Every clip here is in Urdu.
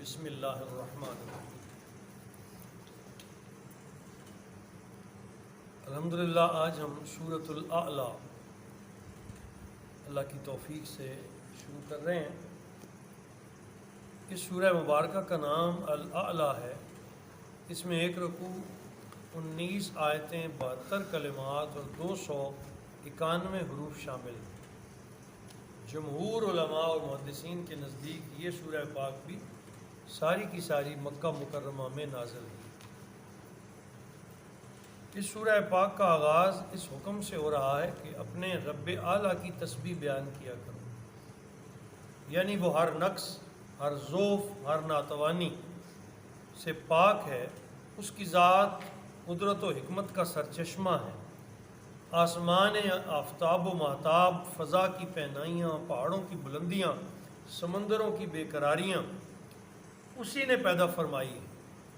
بسم اللہ الرحمن الرحیم۔ الحمدللہ آج ہم سورۃ الاعلیٰ اللہ کی توفیق سے شروع کر رہے ہیں۔ اس سورہ مبارکہ کا نام الاعلیٰ ہے۔ اس میں 1 رکوع، 19 آیتیں، 72 کلمات اور 291 حروف شامل ہیں۔ جمہور علماء اور محدثین کے نزدیک یہ سورہ پاک بھی ساری کی ساری مکہ مکرمہ میں نازل ہوئی۔ اس سورہ پاک کا آغاز اس حکم سے ہو رہا ہے کہ اپنے رب اعلیٰ کی تسبیح بیان کیا کرو، یعنی وہ ہر نقص، ہر ضعف، ہر ناتوانی سے پاک ہے۔ اس کی ذات قدرت و حکمت کا سرچشمہ ہے۔ آسمان، آفتاب و مہتاب، فضا کی پہنائیاں، پہاڑوں کی بلندیاں، سمندروں کی بے قراریاں اسی نے پیدا فرمائی۔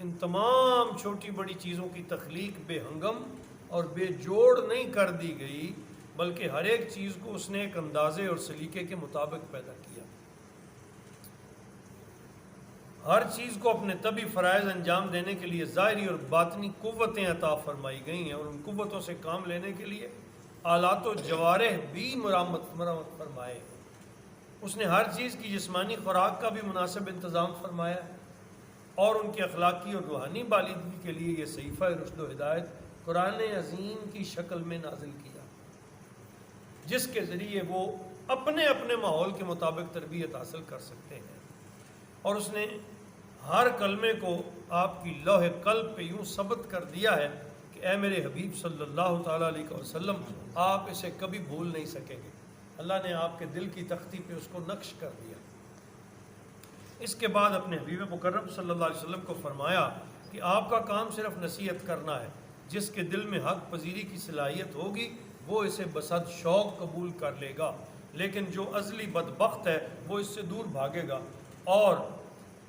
ان تمام چھوٹی بڑی چیزوں کی تخلیق بے ہنگم اور بے جوڑ نہیں کر دی گئی، بلکہ ہر ایک چیز کو اس نے ایک اندازے اور سلیقے کے مطابق پیدا کیا۔ ہر چیز کو اپنے طبعی فرائض انجام دینے کے لیے ظاہری اور باطنی قوتیں عطا فرمائی گئی ہیں، اور ان قوتوں سے کام لینے کے لیے آلات و جوارح بھی مرمت فرمائے۔ اس نے ہر چیز کی جسمانی خوراک کا بھی مناسب انتظام فرمایا ہے، اور ان کی اخلاقی اور روحانی بالیدگی کے لیے یہ صحیفہ رشد و ہدایت قرآن عظیم کی شکل میں نازل کیا، جس کے ذریعے وہ اپنے اپنے ماحول کے مطابق تربیت حاصل کر سکتے ہیں۔ اور اس نے ہر کلمے کو آپ کی لوح قلب پہ یوں ثبت کر دیا ہے کہ اے میرے حبیب صلی اللہ تعالیٰ علیہ وسلم، آپ اسے کبھی بھول نہیں سکیں گے۔ اللہ نے آپ کے دل کی تختی پہ اس کو نقش کر دیا۔ اس کے بعد اپنے حبیب مکرم صلی اللہ علیہ وسلم کو فرمایا کہ آپ کا کام صرف نصیحت کرنا ہے۔ جس کے دل میں حق پذیری کی صلاحیت ہوگی وہ اسے بصد شوق قبول کر لے گا، لیکن جو ازلی بدبخت ہے وہ اس سے دور بھاگے گا، اور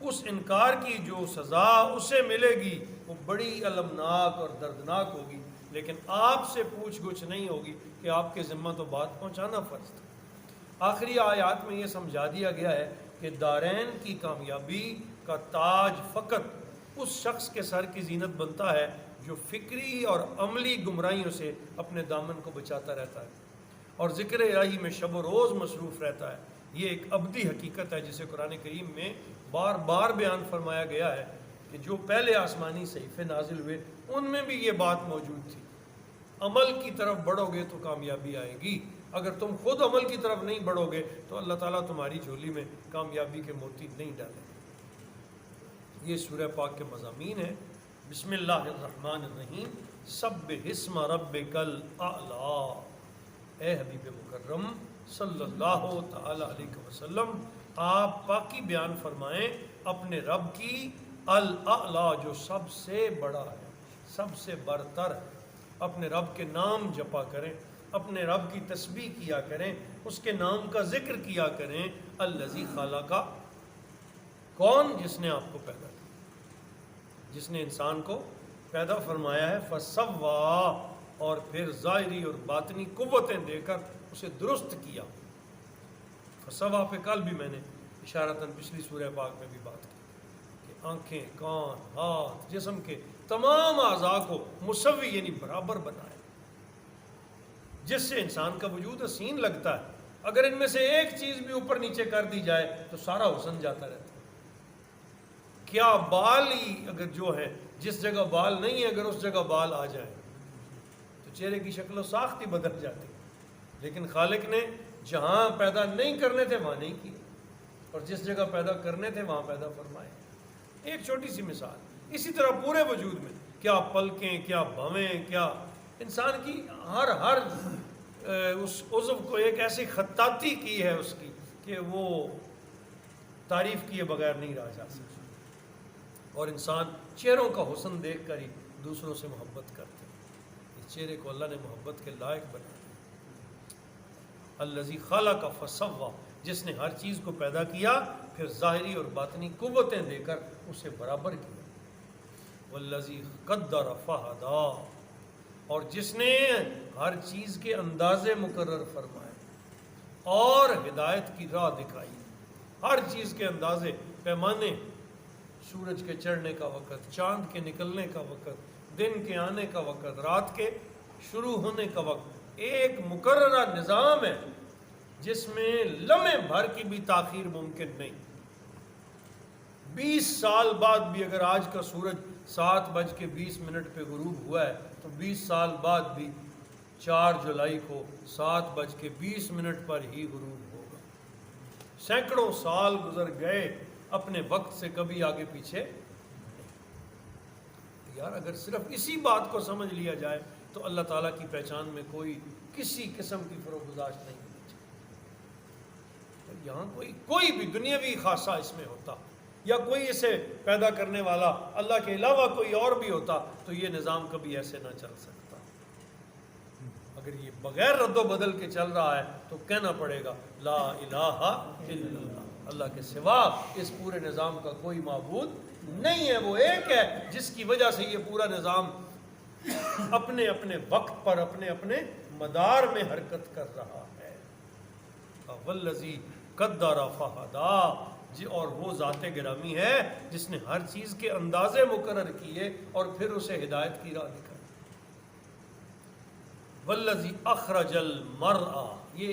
اس انکار کی جو سزا اسے ملے گی وہ بڑی المناک اور دردناک ہوگی، لیکن آپ سے پوچھ گچھ نہیں ہوگی کہ آپ کے ذمہ تو بات پہنچانا فرض تھا۔ آخری آیات میں یہ سمجھا دیا گیا ہے کہ دارین کی کامیابی کا تاج فقط اس شخص کے سر کی زینت بنتا ہے جو فکری اور عملی گمراہیوں سے اپنے دامن کو بچاتا رہتا ہے اور ذکر الہی میں شب و روز مصروف رہتا ہے۔ یہ ایک ابدی حقیقت ہے جسے قرآن کریم میں بار بار بیان فرمایا گیا ہے کہ جو پہلے آسمانی صحیفے نازل ہوئے ان میں بھی یہ بات موجود تھی۔ عمل کی طرف بڑھو گے تو کامیابی آئے گی، اگر تم خود عمل کی طرف نہیں بڑھو گے تو اللہ تعالیٰ تمہاری جھولی میں کامیابی کے موتی نہیں ڈالے گا۔ یہ سورہ پاک کے مضامین ہیں۔ بسم اللہ الرحمن الرحیم۔ سبح اسم ربک الاعلیٰ۔ اے حبیب مکرم صلی اللہ تعالی علیہ وسلم، آپ پاکی بیان فرمائیں اپنے رب کی الاعلیٰ، جو سب سے بڑا ہے، سب سے برتر ہے۔ اپنے رب کے نام جپا کریں، اپنے رب کی تسبیح کیا کریں، اس کے نام کا ذکر کیا کریں۔ الذی خلق، کون؟ جس نے آپ کو پیدا کیا، جس نے انسان کو پیدا فرمایا ہے۔ فسوا، اور پھر ظاہری اور باطنی قوتیں دے کر اسے درست کیا۔ فسوا پہ کل بھی میں نے اشارتاً پچھلی سورہ پاک میں بھی بات کی کہ آنکھیں، کان، ہاتھ، جسم کے تمام اعضاء کو مسوی یعنی برابر بنایا، جس سے انسان کا وجود حسین لگتا ہے۔ اگر ان میں سے ایک چیز بھی اوپر نیچے کر دی جائے تو سارا حسن جاتا رہتا ہے۔ کیا بال ہی اگر جو ہے، جس جگہ بال نہیں ہے اگر اس جگہ بال آ جائے تو چہرے کی شکل و ساخت ہی بدل جاتی، لیکن خالق نے جہاں پیدا نہیں کرنے تھے وہاں نہیں کیے، اور جس جگہ پیدا کرنے تھے وہاں پیدا فرمائے۔ ایک چھوٹی سی مثال، اسی طرح پورے وجود میں کیا پلکیں، کیا بھویں، کیا انسان کی ہر اس عضو کو ایک ایسی خطاطی کی ہے اس کی کہ وہ تعریف کیے بغیر نہیں رہ جا سکتا، اور انسان چہروں کا حسن دیکھ کر ہی دوسروں سے محبت کرتے ہیں۔ اس چہرے کو اللہ نے محبت کے لائق بنا دیا۔ الذی خلق فسوا، جس نے ہر چیز کو پیدا کیا پھر ظاہری اور باطنی قوتیں دے کر اسے برابر کیا۔ والذی قدر فہدی، اور جس نے ہر چیز کے اندازے مقرر فرمائے اور ہدایت کی راہ دکھائی۔ ہر چیز کے اندازے، پیمانے سورج کے چڑھنے کا وقت، چاند کے نکلنے کا وقت، دن کے آنے کا وقت، رات کے شروع ہونے کا وقت، ایک مقررہ نظام ہے جس میں لمحے بھر کی بھی تاخیر ممکن نہیں۔ 20 سال بعد بھی اگر آج کا سورج 7:20 پہ غروب ہوا ہے تو 20 سال بعد بھی 4 جولائی کو 7:20 پر ہی غروب ہوگا۔ سینکڑوں سال گزر گئے اپنے وقت سے کبھی آگے پیچھے۔ یار اگر صرف اسی بات کو سمجھ لیا جائے تو اللہ تعالیٰ کی پہچان میں کوئی کسی قسم کی فروگزاشت نہیں ہونی چاہیے۔ یہاں کوئی بھی دنیاوی خاصہ اس میں ہوتا یا کوئی اسے پیدا کرنے والا اللہ کے علاوہ کوئی اور بھی ہوتا تو یہ نظام کبھی ایسے نہ چل سکتا۔ اگر یہ بغیر رد و بدل کے چل رہا ہے تو کہنا پڑے گا لا الہ الا اللہ، اللہ کے سوا اس پورے نظام کا کوئی معبود نہیں ہے، وہ ایک ہے جس کی وجہ سے یہ پورا نظام اپنے اپنے وقت پر اپنے اپنے مدار میں حرکت کر رہا ہے۔ والذی قدر فہدا، جی اور وہ ذات گرامی ہے جس نے ہر چیز کے اندازے مقرر کیے اور پھر اسے ہدایت کی راہ دکھائی۔ والذی اخرج المرعى، یہ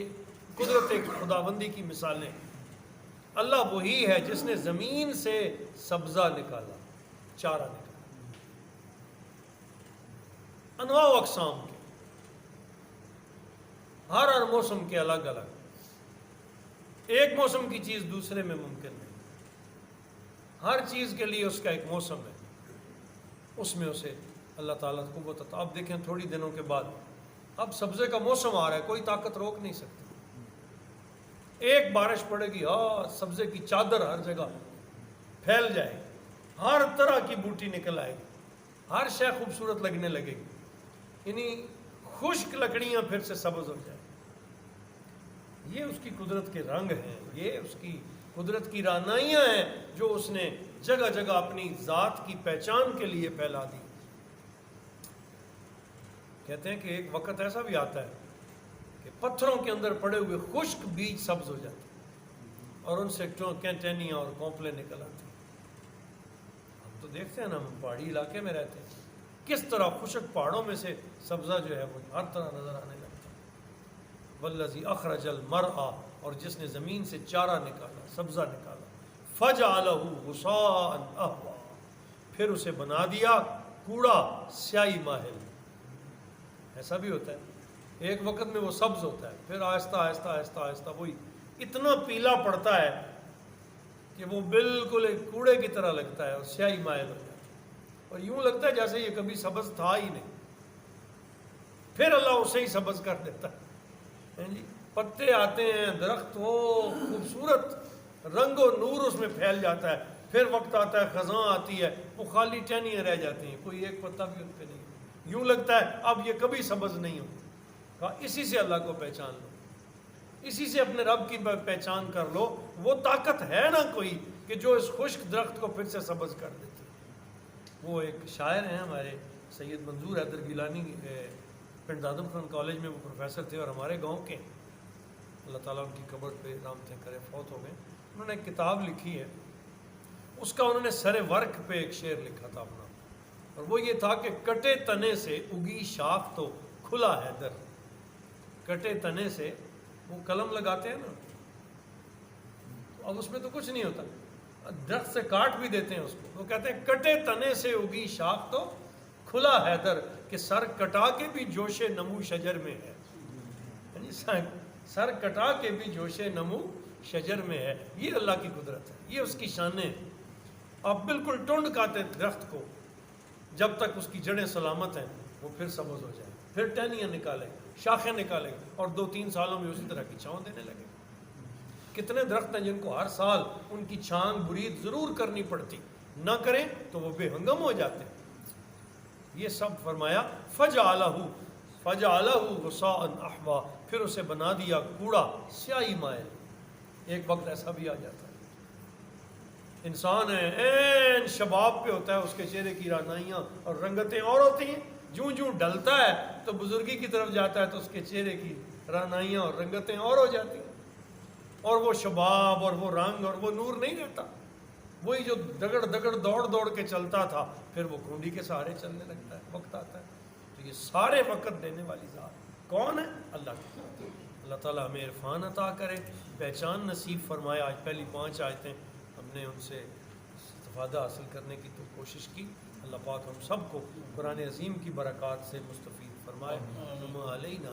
قدرت خداوندی کی مثالیں۔ اللہ وہی ہے جس نے زمین سے سبزہ نکالا، چارہ نکالا، انواع و اقسام کے، ہر موسم کے الگ الگ۔ ایک موسم کی چیز دوسرے میں ممکن نہیں، ہر چیز کے لیے اس کا ایک موسم ہے، اس میں اسے اللہ تعالیٰ قوت عطا۔ اب دیکھیں تھوڑی دنوں کے بعد اب سبزے کا موسم آ رہا ہے، کوئی طاقت روک نہیں سکتی۔ ایک بارش پڑے گی، سبزے کی چادر ہر جگہ پھیل جائے گی، ہر طرح کی بوٹی نکل آئے گی، ہر شے خوبصورت لگنے لگے گی، یعنی خشک لکڑیاں پھر سے سبز ہو جائیں۔ یہ اس کی قدرت کے رنگ ہیں، یہ اس کی قدرت کی رعنائیاں ہیں جو اس نے جگہ جگہ اپنی ذات کی پہچان کے لیے پھیلا دی۔ کہتے ہیں کہ ایک وقت ایسا بھی آتا ہے کہ پتھروں کے اندر پڑے ہوئے خشک بیج سبز ہو جاتے ہیں اور ان سے ٹینیاں اور کونپلیں نکل آتی ہیں۔ ہم تو دیکھتے ہیں نا، ہم پہاڑی علاقے میں رہتے ہیں، کس طرح خشک پہاڑوں میں سے سبزہ جو ہے وہ ہر طرح نظر آنے لگتا ہے۔ والذی اخرج المرعى، اور جس نے زمین سے چارہ نکالا، سبزہ نکالا، فجعلہ غثاء احوا، پھر اسے بنا دیا کوڑا سیاہی مائل۔ ایسا بھی ہوتا ہے ایک وقت میں وہ سبز ہوتا ہے، پھر آہستہ آہستہ آہستہ آہستہ وہی اتنا پیلا پڑتا ہے کہ وہ بالکل ایک کوڑے کی طرح لگتا ہے اور سیاہی مائل ہو جاتا ہے، اور یوں لگتا ہے جیسے یہ کبھی سبز تھا ہی نہیں۔ پھر اللہ اسے ہی سبز کر دیتا ہے، جی پتے آتے ہیں، درخت ہو خوبصورت، رنگ و نور اس میں پھیل جاتا ہے۔ پھر وقت آتا ہے، خزاں آتی ہے، وہ خالی ٹہنیاں رہ جاتی ہیں، کوئی ایک پتا بھی ان پہ نہیں، یوں لگتا ہے اب یہ کبھی سبز نہیں ہو۔ اسی سے اللہ کو پہچان لو، اسی سے اپنے رب کی پہچان کر لو۔ وہ طاقت ہے نا کوئی کہ جو اس خشک درخت کو پھر سے سبز کر دیتی۔ وہ ایک شاعر ہیں ہمارے سید منظور حیدر گیلانی، پنڈ آدم خان کالج میں وہ پروفیسر تھے اور ہمارے گاؤں کے، اللہ تعالیٰ ان کی قبر پہ رحمتیں کرے، فوت ہو گئے۔ انہوں نے ایک کتاب لکھی ہے، اس کا انہوں نے سر ورق پہ ایک شعر لکھا تھا اپنا، اور وہ یہ تھا کہ کٹے تنے سے اگی شاخ تو کھلا ہے در۔ کٹے تنے سے وہ قلم لگاتے ہیں نا، اب اس میں تو کچھ نہیں ہوتا، درخت سے کاٹ بھی دیتے ہیں اس کو، وہ کہتے ہیں کٹے تنے سے اگی شاخ تو کھلا ہے در، کہ سر کٹا کے بھی جوش نمو شجر میں ہے، یعنی سر کٹا کے بھی جوش نمو شجر میں ہے۔ یہ اللہ کی قدرت ہے، یہ اس کی شانیں ہیں۔ آپ بالکل ٹنڈ کاتے درخت کو، جب تک اس کی جڑیں سلامت ہیں وہ پھر سبز ہو جائے، پھر ٹہنیاں نکالے، شاخیں نکالے، اور 2-3 سالوں میں اسی طرح کی چھاؤں دینے لگے۔ کتنے درخت ہیں جن کو ہر سال ان کی چھانگ برید ضرور کرنی پڑتی، نہ کریں تو وہ بے ہنگم ہو جاتے ہیں۔ یہ سب فرمایا فجعلہ غثاء احوا، پھر اسے بنا دیا کوڑا سیاہی مائل۔ ایک وقت ایسا بھی آ جاتا ہے، انسان ہے این شباب پہ ہوتا ہے، اس کے چہرے کی رعنائیاں اور رنگتیں اور ہوتی ہیں، جوں جوں ڈلتا ہے تو بزرگی کی طرف جاتا ہے تو اس کے چہرے کی رعنائیاں اور رنگتیں اور ہو جاتی ہیں، اور وہ شباب اور وہ رنگ اور وہ نور نہیں رہتا۔ وہی جو دگڑ دگڑ دوڑ دوڑ کے چلتا تھا پھر وہ کھونڈی کے سہارے چلنے لگتا ہے، وقت آتا ہے۔ تو یہ سارے وقت دینے والی ذات کون ہے؟ اللہ کی ذات۔ اللہ تعالیٰ ہمیں عرفان عطا کرے، پہچان نصیب فرمائے۔ آج پہلی 5 آیتیں ہم نے ان سے استفادہ حاصل کرنے کی تو کوشش کی۔ اللہ پاک ہم سب کو قرآن عظیم کی برکات سے مستفید فرمائے۔ وما علینا